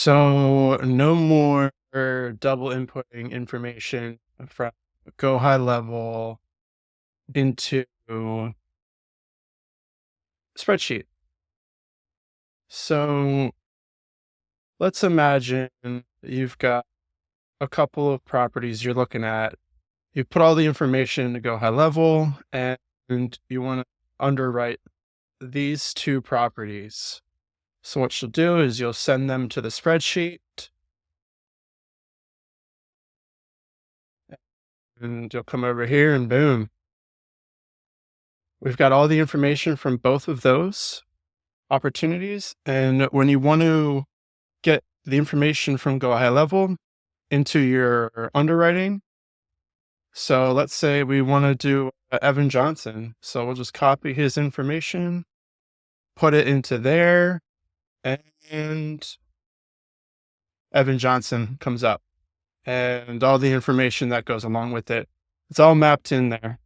So no more double inputting information from go high level into spreadsheet. So let's imagine you've got a couple of properties you're looking at. You put all the information to go high level and you want to underwrite these two properties. So what you'll do is you'll send them to the spreadsheet and you'll come over here and boom, we've got all the information from both of those opportunities. And when you want to get the information from go high level into your underwriting, so let's say we want to do Evan Johnson. So we'll just copy his information, put it into there, and Evan Johnson comes up and all the information that goes along with it. It's all mapped in there.